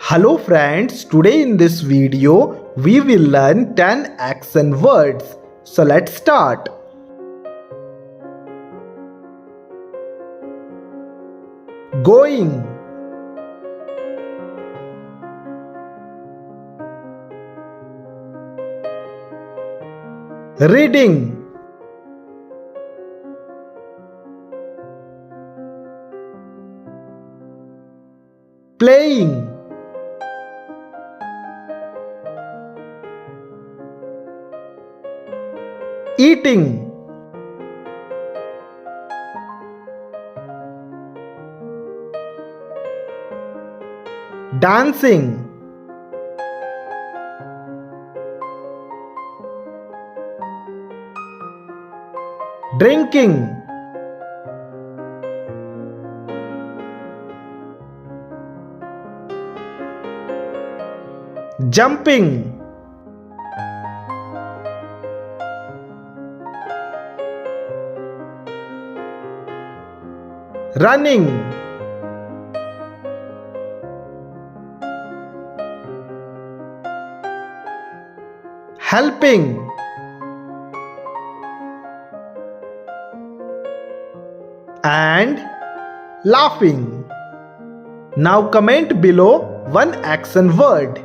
Hello friends, today in this video we will learn 10 action words. So let's start. Going, reading, playing, eating, dancing, drinking, jumping, running, helping, and laughing. Now comment below one action word.